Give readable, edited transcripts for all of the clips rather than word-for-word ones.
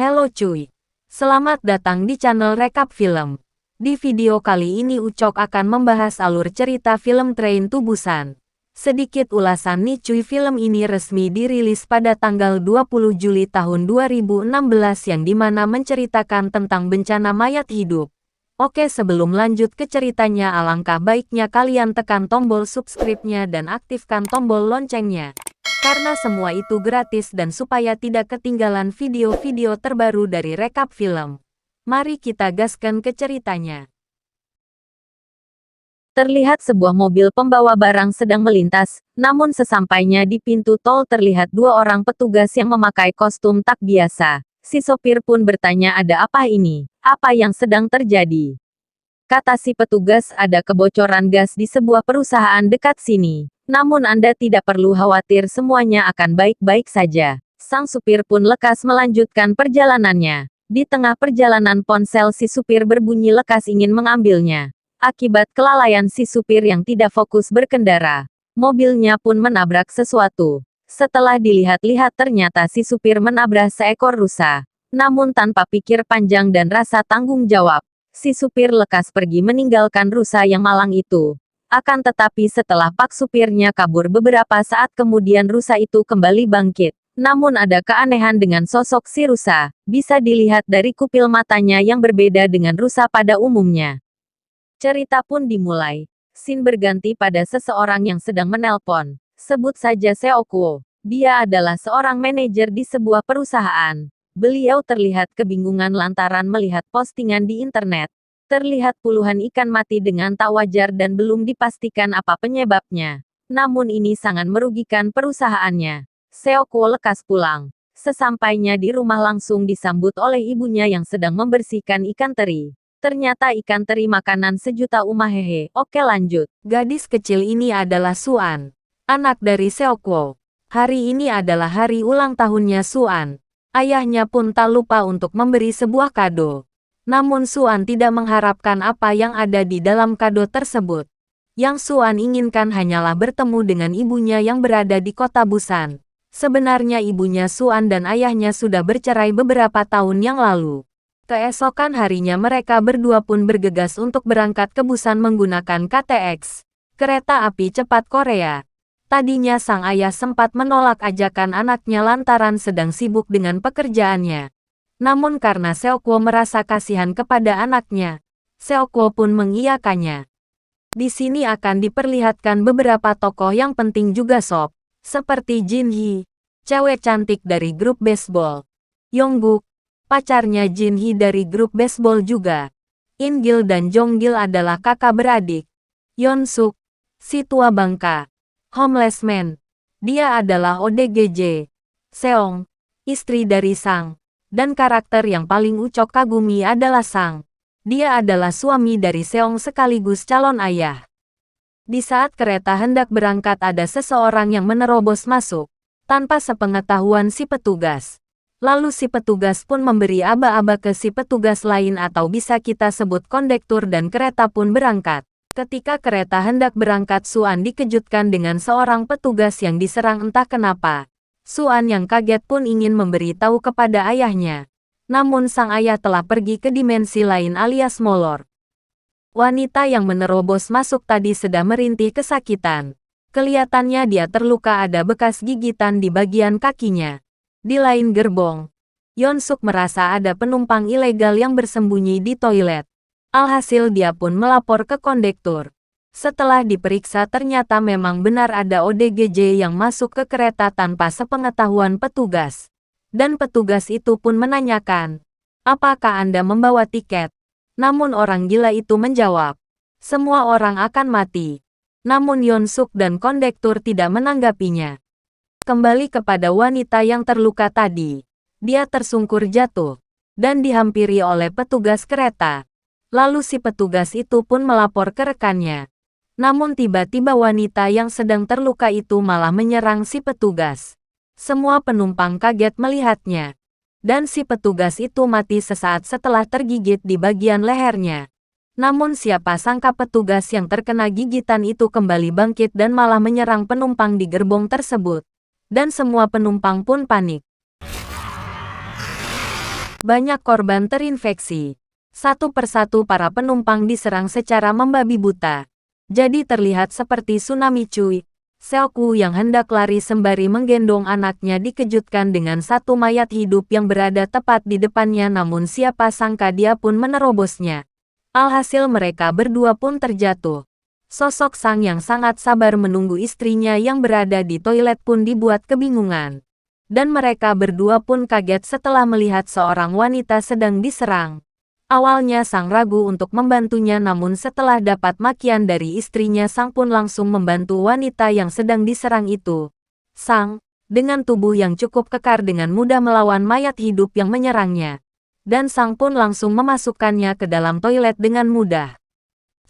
Halo cuy, selamat datang di channel Rekap Film. Di video kali ini Ucok akan membahas alur cerita film Train to Busan. Sedikit ulasan nih cuy, film ini resmi dirilis pada tanggal 20 Juli tahun 2016 yang dimana menceritakan tentang bencana mayat hidup. Oke, sebelum lanjut ke ceritanya, alangkah baiknya kalian tekan tombol subscribe-nya dan aktifkan tombol loncengnya. Karena semua itu gratis dan supaya tidak ketinggalan video-video terbaru dari Rekap Film. Mari kita gaskan ke ceritanya. Terlihat sebuah mobil pembawa barang sedang melintas, namun sesampainya di pintu tol terlihat dua orang petugas yang memakai kostum tak biasa. Si sopir pun bertanya, ada apa ini? Apa yang sedang terjadi? Kata si petugas, ada kebocoran gas di sebuah perusahaan dekat sini. Namun Anda tidak perlu khawatir, semuanya akan baik-baik saja. Sang supir pun lekas melanjutkan perjalanannya. Di tengah perjalanan ponsel si supir berbunyi lekas ingin mengambilnya. Akibat kelalaian si supir yang tidak fokus berkendara, mobilnya pun menabrak sesuatu. Setelah dilihat-lihat ternyata si supir menabrak seekor rusa. Namun tanpa pikir panjang dan rasa tanggung jawab, si supir lekas pergi meninggalkan rusa yang malang itu. Akan tetapi setelah pak supirnya kabur beberapa saat kemudian rusa itu kembali bangkit. Namun ada keanehan dengan sosok si rusa, bisa dilihat dari kupil matanya yang berbeda dengan rusa pada umumnya. Cerita pun dimulai. Scene berganti pada seseorang yang sedang menelpon. Sebut saja Seokwo. Dia adalah seorang manajer di sebuah perusahaan. Beliau terlihat kebingungan lantaran melihat postingan di internet. Terlihat puluhan ikan mati dengan tak wajar dan belum dipastikan apa penyebabnya. Namun ini sangat merugikan perusahaannya. Seokwo lekas pulang. Sesampainya di rumah langsung disambut oleh ibunya yang sedang membersihkan ikan teri. Ternyata ikan teri makanan sejuta umat, hehe. Oke, lanjut. Gadis kecil ini adalah Suan, anak dari Seokwo. Hari ini adalah hari ulang tahunnya Suan. Ayahnya pun tak lupa untuk memberi sebuah kado. Namun Suan tidak mengharapkan apa yang ada di dalam kado tersebut. Yang Suan inginkan hanyalah bertemu dengan ibunya yang berada di kota Busan. Sebenarnya ibunya Suan dan ayahnya sudah bercerai beberapa tahun yang lalu. Keesokan harinya mereka berdua pun bergegas untuk berangkat ke Busan menggunakan KTX, kereta api cepat Korea. Tadinya sang ayah sempat menolak ajakan anaknya lantaran sedang sibuk dengan pekerjaannya. Namun karena Seokwo merasa kasihan kepada anaknya, Seokwo pun mengiyakannya. Di sini akan diperlihatkan beberapa tokoh yang penting juga sob, seperti Jin Hee, cewek cantik dari grup baseball. Yongguk, pacarnya Jin Hee dari grup baseball juga. In Gil dan Jong Gil adalah kakak beradik. Yeon Suk, si tua bangka. Homeless man, dia adalah ODGJ. Seong, istri dari Sang. Dan karakter yang paling Ucok kagumi adalah Sang. Dia adalah suami dari Seong sekaligus calon ayah. Di saat kereta hendak berangkat ada seseorang yang menerobos masuk, tanpa sepengetahuan si petugas. Lalu si petugas pun memberi aba-aba ke si petugas lain atau bisa kita sebut kondektur dan kereta pun berangkat. Ketika kereta hendak berangkat Suan dikejutkan dengan seorang petugas yang diserang entah kenapa. Suan yang kaget pun ingin memberitahu kepada ayahnya. Namun sang ayah telah pergi ke dimensi lain alias molor. Wanita yang menerobos masuk tadi sedang merintih kesakitan. Kelihatannya dia terluka, ada bekas gigitan di bagian kakinya. Di lain gerbong, Yeon Suk merasa ada penumpang ilegal yang bersembunyi di toilet. Alhasil dia pun melapor ke kondektur. Setelah diperiksa ternyata memang benar ada ODGJ yang masuk ke kereta tanpa sepengetahuan petugas. Dan petugas itu pun menanyakan, apakah Anda membawa tiket? Namun orang gila itu menjawab, semua orang akan mati. Namun Yeon Suk dan kondektur tidak menanggapinya. Kembali kepada wanita yang terluka tadi. Dia tersungkur jatuh dan dihampiri oleh petugas kereta. Lalu si petugas itu pun melapor ke rekannya. Namun tiba-tiba wanita yang sedang terluka itu malah menyerang si petugas. Semua penumpang kaget melihatnya. Dan si petugas itu mati sesaat setelah tergigit di bagian lehernya. Namun siapa sangka petugas yang terkena gigitan itu kembali bangkit dan malah menyerang penumpang di gerbong tersebut. Dan semua penumpang pun panik. Banyak korban terinfeksi. Satu persatu para penumpang diserang secara membabi buta. Jadi terlihat seperti tsunami cuy. Seokwu yang hendak lari sembari menggendong anaknya dikejutkan dengan satu mayat hidup yang berada tepat di depannya, namun siapa sangka dia pun menerobosnya. Alhasil mereka berdua pun terjatuh. Sosok Sang yang sangat sabar menunggu istrinya yang berada di toilet pun dibuat kebingungan. Dan mereka berdua pun kaget setelah melihat seorang wanita sedang diserang. Awalnya Sang ragu untuk membantunya, namun setelah dapat makian dari istrinya Sang pun langsung membantu wanita yang sedang diserang itu. Sang, dengan tubuh yang cukup kekar dengan mudah melawan mayat hidup yang menyerangnya. Dan Sang pun langsung memasukkannya ke dalam toilet dengan mudah.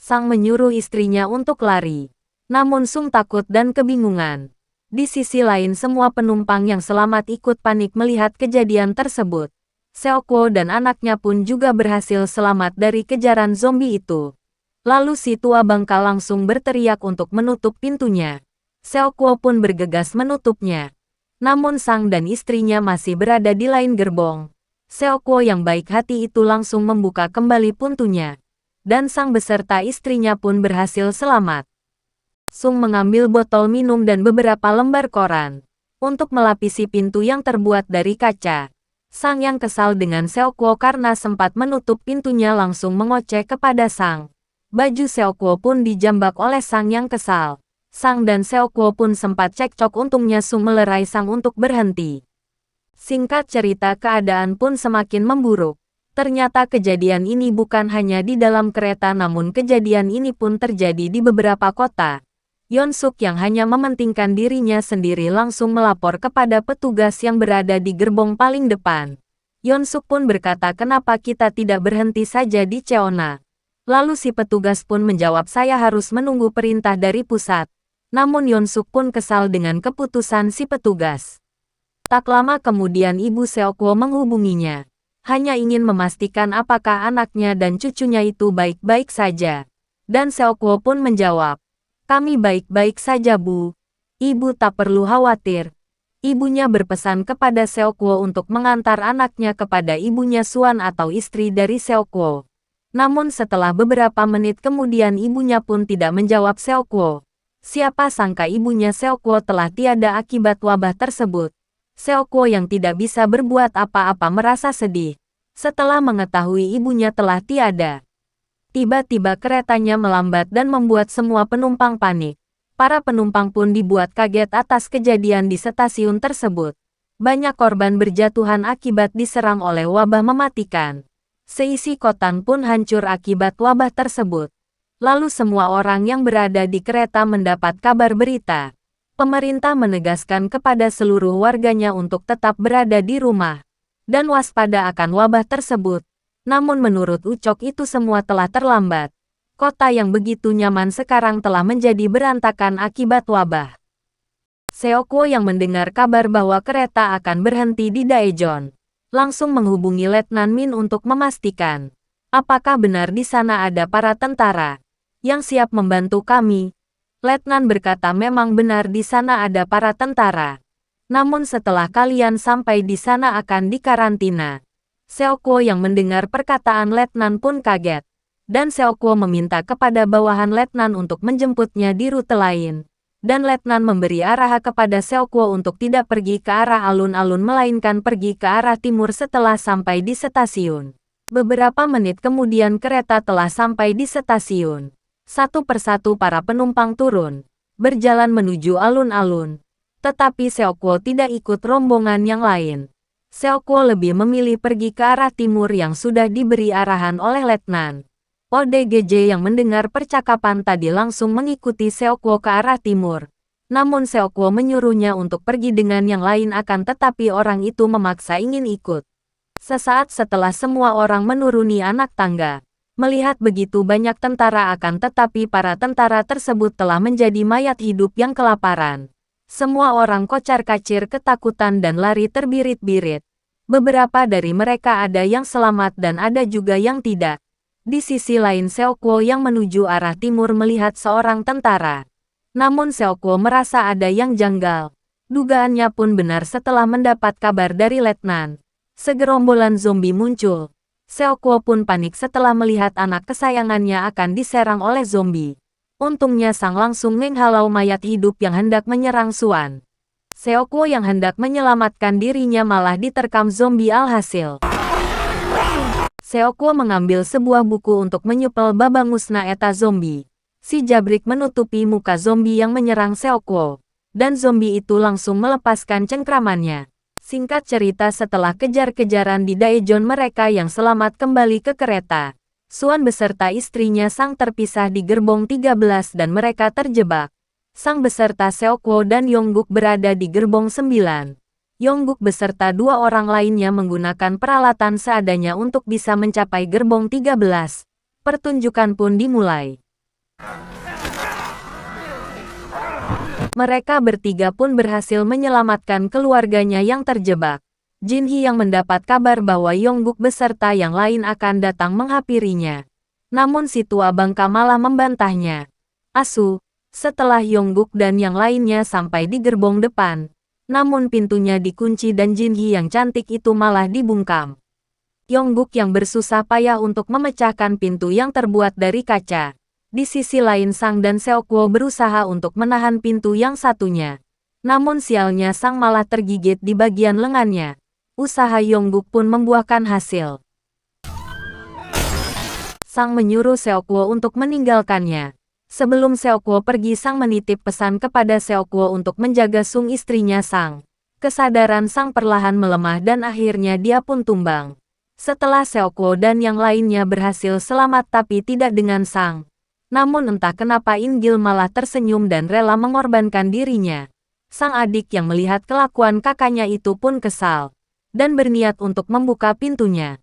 Sang menyuruh istrinya untuk lari. Namun Sung takut dan kebingungan. Di sisi lain semua penumpang yang selamat ikut panik melihat kejadian tersebut. Seokwo dan anaknya pun juga berhasil selamat dari kejaran zombie itu. Lalu si tua bangka langsung berteriak untuk menutup pintunya. Seokwo pun bergegas menutupnya. Namun Sang dan istrinya masih berada di lain gerbong. Seokwo yang baik hati itu langsung membuka kembali pintunya. Dan Sang beserta istrinya pun berhasil selamat. Sung mengambil botol minum dan beberapa lembar koran untuk melapisi pintu yang terbuat dari kaca. Sang yang kesal dengan Seokwo karena sempat menutup pintunya langsung mengoceh kepada Sang. Baju Seokwo pun dijambak oleh Sang yang kesal. Sang dan Seokwo pun sempat cekcok, untungnya Sung melerai Sang untuk berhenti. Singkat cerita, keadaan pun semakin memburuk. Ternyata kejadian ini bukan hanya di dalam kereta, namun kejadian ini pun terjadi di beberapa kota. Yeon-suk yang hanya mementingkan dirinya sendiri langsung melapor kepada petugas yang berada di gerbong paling depan. Yeon-suk pun berkata, kenapa kita tidak berhenti saja di Cheona? Lalu si petugas pun menjawab, saya harus menunggu perintah dari pusat. Namun Yeon-suk pun kesal dengan keputusan si petugas. Tak lama kemudian ibu Seokwo menghubunginya. Hanya ingin memastikan apakah anaknya dan cucunya itu baik-baik saja. Dan Seokwo pun menjawab, kami baik-baik saja Bu. Ibu tak perlu khawatir. Ibunya berpesan kepada Seokwo untuk mengantar anaknya kepada ibunya Suan atau istri dari Seokwo. Namun setelah beberapa menit kemudian ibunya pun tidak menjawab Seokwo. Siapa sangka ibunya Seokwo telah tiada akibat wabah tersebut. Seokwo yang tidak bisa berbuat apa-apa merasa sedih. Setelah mengetahui ibunya telah tiada. Tiba-tiba keretanya melambat dan membuat semua penumpang panik. Para penumpang pun dibuat kaget atas kejadian di stasiun tersebut. Banyak korban berjatuhan akibat diserang oleh wabah mematikan. Seisi kota pun hancur akibat wabah tersebut. Lalu semua orang yang berada di kereta mendapat kabar berita. Pemerintah menegaskan kepada seluruh warganya untuk tetap berada di rumah dan waspada akan wabah tersebut. Namun menurut Ucok itu semua telah terlambat. Kota yang begitu nyaman sekarang telah menjadi berantakan akibat wabah. Seokwo yang mendengar kabar bahwa kereta akan berhenti di Daejeon, langsung menghubungi Letnan Min untuk memastikan, apakah benar di sana ada para tentara yang siap membantu kami. Letnan berkata memang benar di sana ada para tentara. Namun setelah kalian sampai di sana akan dikarantina. Seokwo yang mendengar perkataan Letnan pun kaget. Dan Seokwo meminta kepada bawahan Letnan untuk menjemputnya di rute lain. Dan Letnan memberi arah kepada Seokwo untuk tidak pergi ke arah alun-alun melainkan pergi ke arah timur setelah sampai di stasiun. Beberapa menit kemudian kereta telah sampai di stasiun. Satu persatu para penumpang turun, berjalan menuju alun-alun. Tetapi Seokwo tidak ikut rombongan yang lain. Seokwo lebih memilih pergi ke arah timur yang sudah diberi arahan oleh Letnan. ODGJ yang mendengar percakapan tadi langsung mengikuti Seokwo ke arah timur. Namun Seokwo menyuruhnya untuk pergi dengan yang lain, akan tetapi orang itu memaksa ingin ikut. Sesaat setelah semua orang menuruni anak tangga. Melihat begitu banyak tentara akan tetapi para tentara tersebut telah menjadi mayat hidup yang kelaparan. Semua orang kocar-kacir ketakutan dan lari terbirit-birit. Beberapa dari mereka ada yang selamat dan ada juga yang tidak. Di sisi lain Seokwo yang menuju arah timur melihat seorang tentara. Namun Seokwo merasa ada yang janggal. Dugaannya pun benar setelah mendapat kabar dari Letnan. Segerombolan zombie muncul. Seokuo pun panik setelah melihat anak kesayangannya akan diserang oleh zombie. Untungnya Sang langsung menghalau mayat hidup yang hendak menyerang Xuan. Seokuo yang hendak menyelamatkan dirinya malah diterkam zombie alhasil. Seokuo mengambil sebuah buku untuk menyupel babangusna eta zombie. Si Jabrik menutupi muka zombie yang menyerang Seokuo. Dan zombie itu langsung melepaskan cengkramannya. Singkat cerita, setelah kejar-kejaran di Daejeon, mereka yang selamat kembali ke kereta. Xuan beserta istrinya Sang terpisah di gerbong 13 dan mereka terjebak. Sang beserta Seokuo dan Yongguk berada di gerbong 9. Yongguk beserta dua orang lainnya menggunakan peralatan seadanya untuk bisa mencapai gerbong 13. Pertunjukan pun dimulai. Mereka bertiga pun berhasil menyelamatkan keluarganya yang terjebak. Jinhee yang mendapat kabar bahwa Yongguk beserta yang lain akan datang menghampirinya. Namun si tua bangka malah membantahnya. Asu, setelah Yongguk dan yang lainnya sampai di gerbong depan. Namun pintunya dikunci dan Jinhee yang cantik itu malah dibungkam. Yongguk yang bersusah payah untuk memecahkan pintu yang terbuat dari kaca. Di sisi lain Sang dan Seokuo berusaha untuk menahan pintu yang satunya. Namun sialnya Sang malah tergigit di bagian lengannya. Usaha Yongguk pun membuahkan hasil. Sang menyuruh Seokuo untuk meninggalkannya. Sebelum Seokuo pergi, Sang menitip pesan kepada Seokuo untuk menjaga Sung, istrinya Sang. Kesadaran Sang perlahan melemah dan akhirnya dia pun tumbang. Setelah Seokuo dan yang lainnya berhasil selamat tapi tidak dengan Sang. Namun entah kenapa Ingil malah tersenyum dan rela mengorbankan dirinya. Sang adik yang melihat kelakuan kakaknya itu pun kesal. Dan berniat untuk membuka pintunya.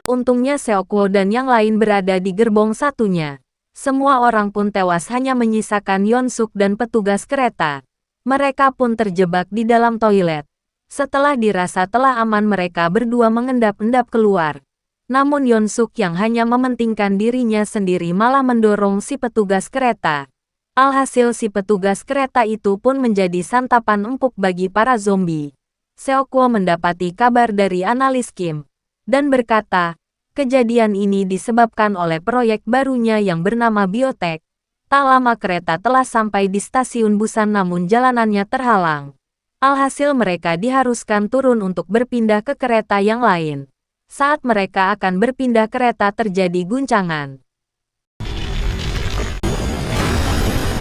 Untungnya Seokuo dan yang lain berada di gerbong satunya. Semua orang pun tewas, hanya menyisakan Yonsuk dan petugas kereta. Mereka pun terjebak di dalam toilet. Setelah dirasa telah aman, mereka berdua mengendap-endap keluar. Namun Yonsuk yang hanya mementingkan dirinya sendiri malah mendorong si petugas kereta. Alhasil si petugas kereta itu pun menjadi santapan empuk bagi para zombie. Seokuo mendapati kabar dari analis Kim. Dan berkata, kejadian ini disebabkan oleh proyek barunya yang bernama Biotek. Tak lama kereta telah sampai di stasiun Busan namun jalanannya terhalang. Alhasil mereka diharuskan turun untuk berpindah ke kereta yang lain. Saat mereka akan berpindah kereta terjadi guncangan.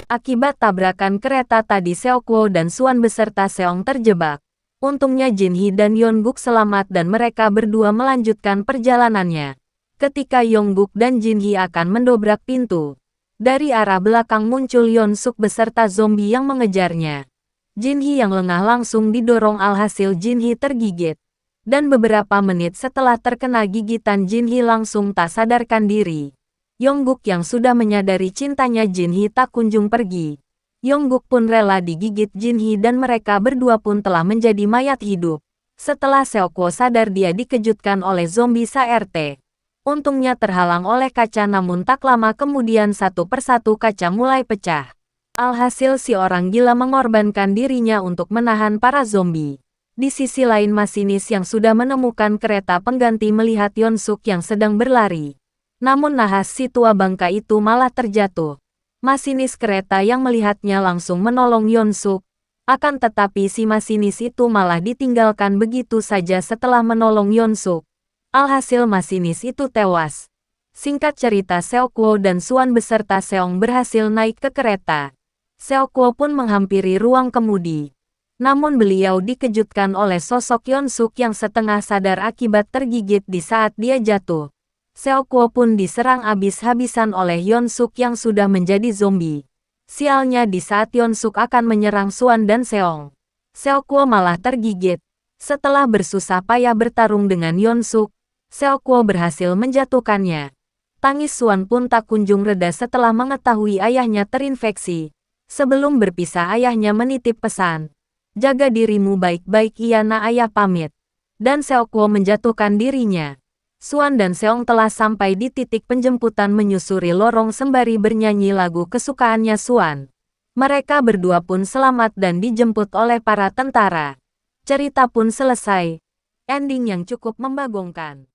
Akibat tabrakan kereta tadi Seokuo dan Xuan beserta Seong terjebak. Untungnya Jinhee dan Yongguk selamat dan mereka berdua melanjutkan perjalanannya. Ketika Yongguk dan Jinhee akan mendobrak pintu, dari arah belakang muncul Yonsuk beserta zombie yang mengejarnya. Jinhee yang lengah langsung didorong, alhasil Jinhee tergigit. Dan beberapa menit setelah terkena gigitan Jinhee langsung tak sadarkan diri. Yongguk yang sudah menyadari cintanya Jinhee tak kunjung pergi. Yongguk pun rela digigit Jinhee dan mereka berdua pun telah menjadi mayat hidup. Setelah Seokuo sadar, dia dikejutkan oleh zombie SRT. Untungnya terhalang oleh kaca, namun tak lama kemudian satu persatu kaca mulai pecah. Alhasil si orang gila mengorbankan dirinya untuk menahan para zombie. Di sisi lain masinis yang sudah menemukan kereta pengganti melihat Yonsuk yang sedang berlari. Namun nahas si tua bangka itu malah terjatuh. Masinis kereta yang melihatnya langsung menolong Yonsuk. Akan tetapi si masinis itu malah ditinggalkan begitu saja setelah menolong Yonsuk. Alhasil masinis itu tewas. Singkat cerita, Seokuo dan Xuan beserta Seong berhasil naik ke kereta. Seokuo pun menghampiri ruang kemudi. Namun beliau dikejutkan oleh sosok Yonsuk yang setengah sadar akibat tergigit di saat dia jatuh. Seokuo pun diserang habis-habisan oleh Yonsuk yang sudah menjadi zombie. Sialnya di saat Yonsuk akan menyerang Xuan dan Seong, Seokuo malah tergigit. Setelah bersusah payah bertarung dengan Yonsuk, Seokuo berhasil menjatuhkannya. Tangis Xuan pun tak kunjung reda setelah mengetahui ayahnya terinfeksi. Sebelum berpisah ayahnya menitip pesan. Jaga dirimu baik-baik, iya nak, ayah pamit. Dan Seokuo menjatuhkan dirinya. Xuan dan Seong telah sampai di titik penjemputan menyusuri lorong sembari bernyanyi lagu kesukaannya Xuan. Mereka berdua pun selamat dan dijemput oleh para tentara. Cerita pun selesai. Ending yang cukup membagongkan.